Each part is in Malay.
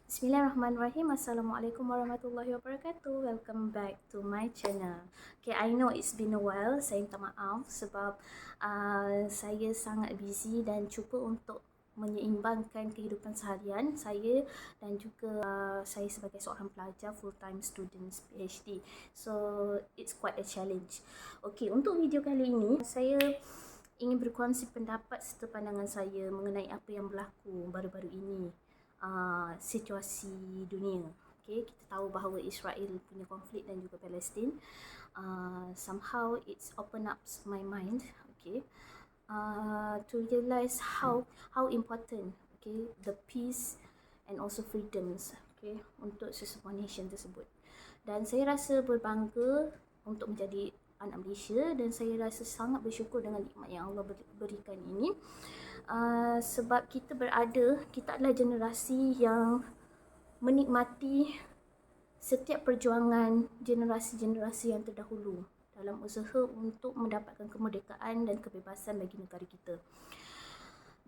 Bismillahirrahmanirrahim. Assalamualaikum warahmatullahi wabarakatuh. Welcome back to my channel. Okay, I know it's been a while. Saya minta maaf sebab saya sangat busy dan cuba untuk menyeimbangkan kehidupan seharian saya dan juga saya sebagai seorang pelajar full time student PhD. So it's quite a challenge. Okay, untuk video kali ini saya ingin berkongsi pendapat serta pandangan saya mengenai apa yang berlaku baru-baru ini. Situasi dunia. Okay, kita tahu bahawa Israel punya konflik dan juga Palestin. Somehow it's open up my mind. Okay, to realize how important the peace and also freedoms untuk sesebuah nation tersebut. Dan saya rasa berbangga untuk menjadi anak Malaysia dan saya rasa sangat bersyukur dengan nikmat yang Allah berikan ini. Sebab kita adalah generasi yang menikmati setiap perjuangan generasi-generasi yang terdahulu dalam usaha untuk mendapatkan kemerdekaan dan kebebasan bagi negara kita.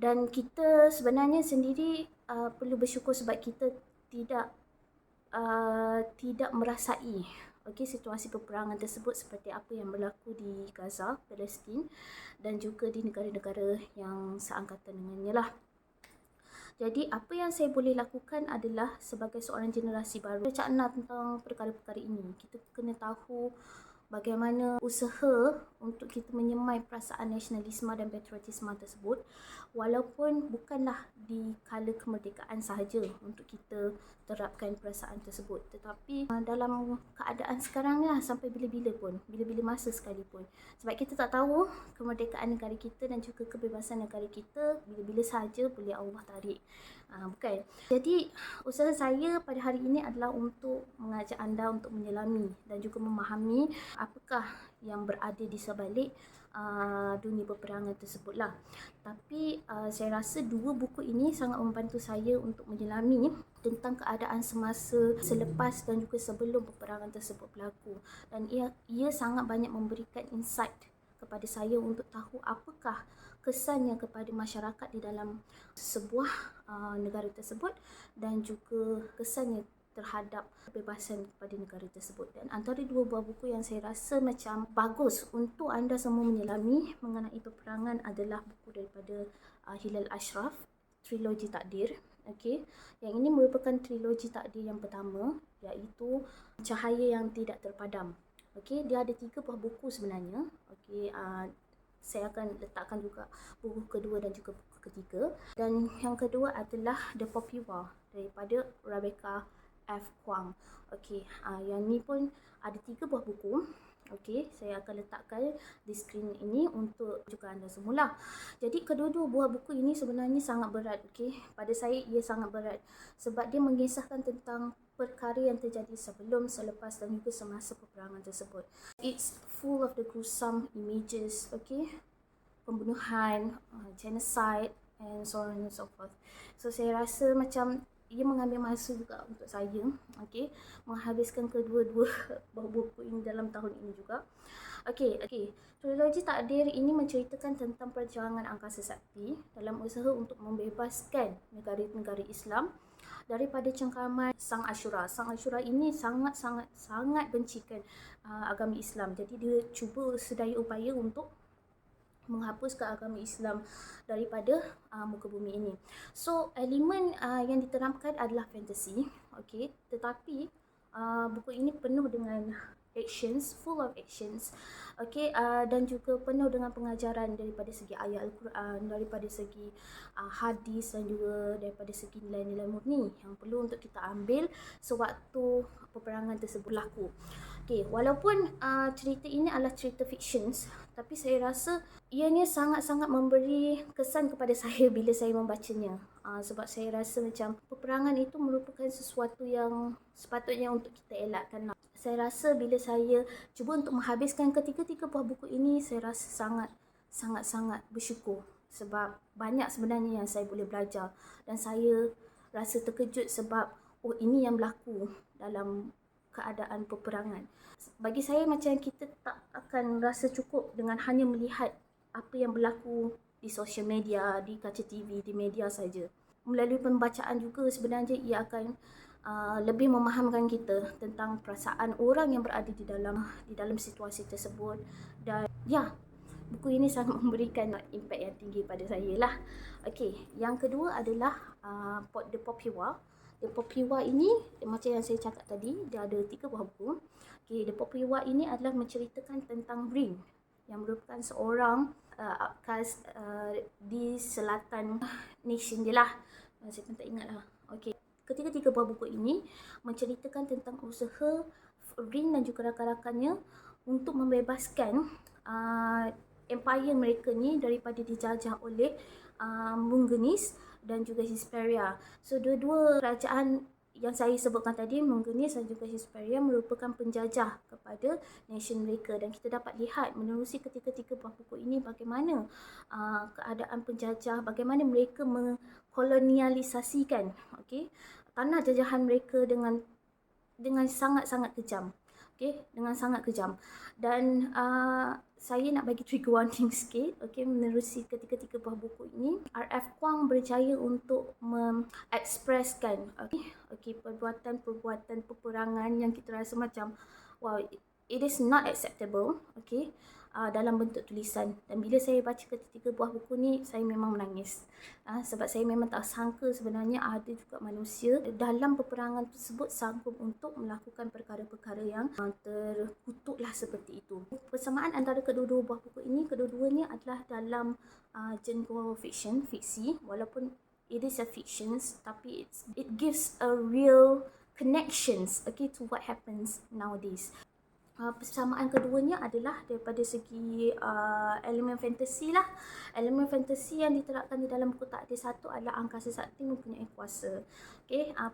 Dan kita sebenarnya sendiri perlu bersyukur sebab kita tidak merasai situasi peperangan tersebut seperti apa yang berlaku di Gaza, Palestin dan juga di negara-negara yang seangkatan dengannya lah. Jadi apa yang saya boleh lakukan adalah sebagai seorang generasi baru cakna tentang perkara-perkara ini. Kita kena tahu bagaimana usaha untuk kita menyemai perasaan nasionalisme dan patriotisme tersebut walaupun bukanlah di kala kemerdekaan sahaja untuk kita terapkan perasaan tersebut, tetapi dalam keadaan sekarang lah sampai bila-bila masa sekalipun, sebab kita tak tahu kemerdekaan negara kita dan juga kebebasan negara kita bila-bila sahaja boleh Allah tarik, bukan? Jadi usaha saya pada hari ini adalah untuk mengajak anda untuk menyelami dan juga memahami apakah yang berada di sebalik dunia peperangan tersebut lah. Tapi saya rasa dua buku ini sangat membantu saya untuk menyelami tentang keadaan semasa selepas dan juga sebelum peperangan tersebut berlaku, dan ia sangat banyak memberikan insight kepada saya untuk tahu apakah kesannya kepada masyarakat di dalam sebuah negara tersebut dan juga kesannya terhadap kebebasan kepada negara tersebut. Dan antara dua buah buku yang saya rasa macam bagus untuk anda semua menyelami mengenai peperangan adalah buku daripada Hilal Ashraf, Trilogi Takdir. Okey, yang ini merupakan trilogi takdir yang pertama, iaitu Cahaya yang Tidak Terpadam. Okey, dia ada 3 buah buku sebenarnya. Okey, saya akan letakkan juga buku kedua dan juga buku ketiga. Dan yang kedua adalah The Poppy War daripada Rebecca F. Kuang. Okey, yang ni pun ada 3 buah buku. Okey, saya akan letakkan di skrin ini untuk juga anda semula. Jadi kedua-dua buah buku ini sebenarnya sangat berat. Okey, pada saya ia sangat berat sebab dia mengisahkan tentang perkara yang terjadi sebelum, selepas dan juga semasa peperangan tersebut. It's full of the gruesome images, pembunuhan, genocide and so on and so forth. So saya rasa macam ia mengambil masa juga untuk saya menghabiskan kedua-dua buku ini dalam tahun ini juga. Trilogi Takdir ini menceritakan tentang perjuangan Angkasa Sakti dalam usaha untuk membebaskan negara-negara Islam daripada cengkraman Sang Ashura. Sang Ashura ini sangat bencikan agama Islam. Jadi dia cuba sedaya upaya untuk menghapuskan agama Islam daripada muka bumi ini. So elemen yang diterapkan adalah fantasi, tetapi buku ini penuh dengan actions, full of actions, dan juga penuh dengan pengajaran daripada segi ayat Al-Quran, daripada segi hadis dan juga daripada segi nilai-nilai murni yang perlu untuk kita ambil sewaktu peperangan tersebut berlaku. Walaupun cerita ini adalah cerita fictions, tapi saya rasa ianya sangat-sangat memberi kesan kepada saya bila saya membacanya. Sebab saya rasa macam peperangan itu merupakan sesuatu yang sepatutnya untuk kita elakkan. Saya rasa bila saya cuba untuk menghabiskan ketiga-tiga buah buku ini, saya rasa sangat-sangat bersyukur sebab banyak sebenarnya yang saya boleh belajar, dan saya rasa terkejut sebab ini yang berlaku dalam keadaan peperangan. Bagi saya macam kita tak akan rasa cukup dengan hanya melihat apa yang berlaku di sosial media, di kaca TV, di media saja. melalui pembacaan juga sebenarnya ia akan lebih memahamkan kita tentang perasaan orang yang berada di dalam situasi tersebut. Dan ya, buku ini sangat memberikan impact yang tinggi pada saya lah. Okey, yang kedua adalah The Poppy War. The Poppy War ini macam yang saya cakap tadi, dia ada 3 buah buku. Okey, The Poppy War ini adalah menceritakan tentang Rin yang merupakan seorang outcast di selatan nation dia lah. Saya pun tak ingat lah. Okey, ketiga-tiga buah buku ini menceritakan tentang usaha Rin dan juga rakan-rakannya untuk membebaskan empire mereka ni daripada dijajah oleh Mungenis dan juga Hesperia. So dua-dua kerajaan yang saya sebutkan tadi, Mungenis dan juga Hesperia, merupakan penjajah kepada nation mereka. Dan kita dapat lihat menerusi ketiga-tiga buah buku ini bagaimana keadaan penjajah, bagaimana mereka mengkolonialisasikan tanah jajahan mereka dengan sangat-sangat kejam. Dengan sangat kejam. Dan saya nak bagi trigger warning sikit, menerusi ketiga-tiga buah buku ini. R.F. Kuang berjaya untuk mengekspreskan perbuatan-perbuatan peperangan yang kita rasa macam wow, it is not acceptable, dalam bentuk tulisan. Dan bila saya baca ketiga buah buku ni, saya memang menangis. Sebab saya memang tak sangka sebenarnya ada juga manusia dalam peperangan tersebut sanggup untuk melakukan perkara-perkara yang terkutuklah seperti itu. Persamaan antara kedua-dua buah buku ini, kedua-duanya adalah dalam genre fiction, fiksi. Walaupun it is a fiction, tapi it gives a real connections to what happens nowadays. Persamaan keduanya adalah daripada segi elemen fantasi lah. Elemen fantasi yang diterapkan di dalam buku Takdir Satu adalah angkasa sakti mempunyai kuasa.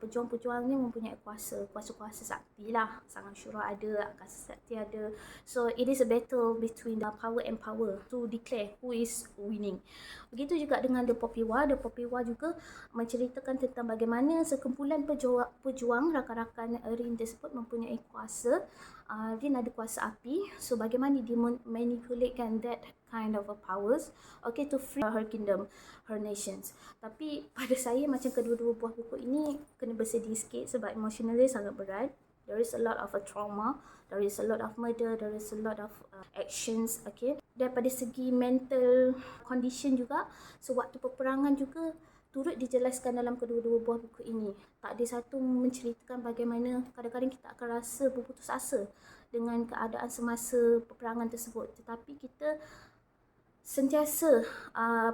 Pejuang-pejuangnya mempunyai kuasa sakti lah. Sang Ashura ada, angkasa sakti ada. So it is a battle between the power and power to declare who is winning. Begitu juga dengan The Poppy War. The Poppy War juga menceritakan tentang bagaimana sekumpulan pejuang rakan-rakan Rin tersebut mempunyai kuasa. Rin ada kuasa api, so bagaimana dia manipulatekan that kind of powers to free her kingdom, her nations. Tapi pada saya macam kedua-dua buah buku ini kena bersedih sikit sebab emotionally sangat berat. There is a lot of trauma, there is a lot of murder, there is a lot of actions, daripada segi mental condition juga. So waktu peperangan juga turut dijelaskan dalam kedua-dua buah buku ini. Takdir Satu menceritakan bagaimana kadang-kadang kita akan rasa berputus asa dengan keadaan semasa peperangan tersebut. Tetapi kita sentiasa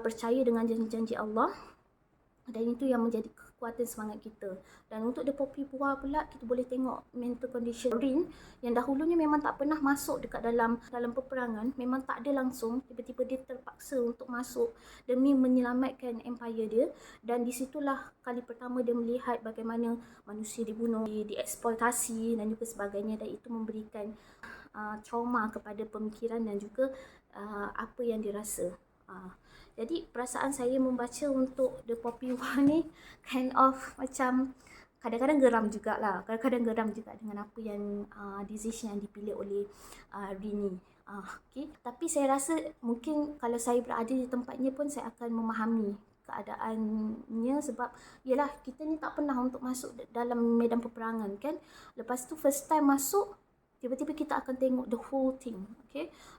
percaya dengan janji-janji Allah, dan itu yang menjadi kekuatan semangat kita. Dan untuk The Poppy War pula, kita boleh tengok mental condition Rin yang dahulunya memang tak pernah masuk dekat dalam peperangan, memang tak ada langsung, tiba-tiba dia terpaksa untuk masuk demi menyelamatkan empire dia. Dan di situlah kali pertama dia melihat bagaimana manusia dibunuh, dieksploitasi dan juga sebagainya, dan itu memberikan trauma kepada pemikiran dan juga apa yang dirasa. Jadi perasaan saya membaca untuk The Poppy War ni kind of macam kadang-kadang geram jugalah. Kadang-kadang geram juga dengan apa yang decision yang dipilih oleh Rin ni. Tapi saya rasa mungkin kalau saya berada di tempatnya pun saya akan memahami keadaannya, sebab yalah, kita ni tak pernah untuk masuk dalam medan peperangan kan. Lepas tu first time masuk, tiba-tiba kita akan tengok the whole thing,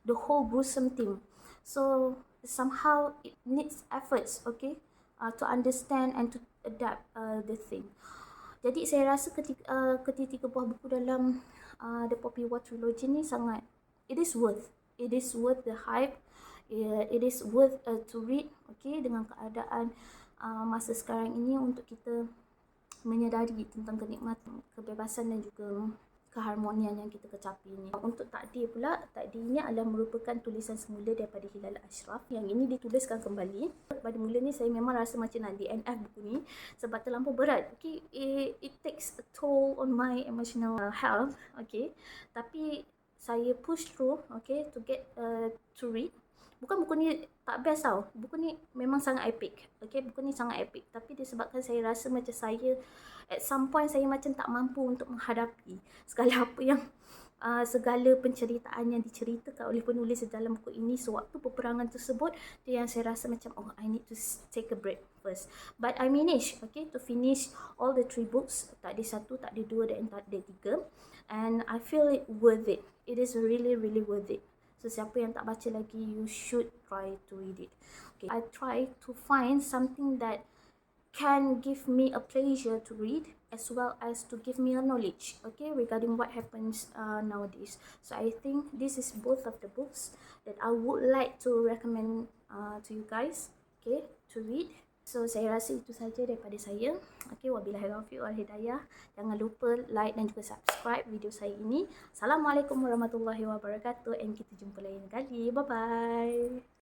the whole gruesome thing. So somehow it needs efforts, to understand and to adapt the thing. Jadi saya rasa ketiga buah buku dalam The Poppy War trilogy ni sangat, it is worth the hype. It is worth to read, dengan keadaan masa sekarang ini, untuk kita menyedari tentang kenikmatan, kebebasan dan juga keharmonian yang kita kecapi ni. Untuk takdir pula, takdirnya adalah merupakan tulisan semula daripada Hilal Ashraf. Yang ini dituliskan kembali. Pada mulanya saya memang rasa macam nak DNF buku ni sebab terlampau berat. It takes a toll on my emotional health. Tapi saya push through, to get to read. Bukan buku ni tak best tau. Buku ni memang sangat epic. Buku ni sangat epic. Tapi disebabkan saya rasa macam saya at some point saya macam tak mampu untuk menghadapi segala apa yang segala penceritaan yang diceritakan oleh penulis dalam buku ini sewaktu peperangan tersebut. Itu yang saya rasa macam I need to take a break first. But I managed, okay, to finish all the 3 books. Tak ada 1, tak ada 2 dan tak ada 3. And I feel it worth it. It is really worth it. So siapa yang tak baca lagi, you should try to read it. Okay, I try to find something that can give me a pleasure to read as well as to give me a knowledge, okay, regarding what happens nowadays. So I think this is both of the books that I would like to recommend to you guys, okay, to read. So saya rasa itu saja daripada saya. Okay, wabillahi taufiq wal hidayah. Jangan lupa like dan juga subscribe video saya ini. Assalamualaikum warahmatullahi wabarakatuh, and kita jumpa lain kali. Bye bye.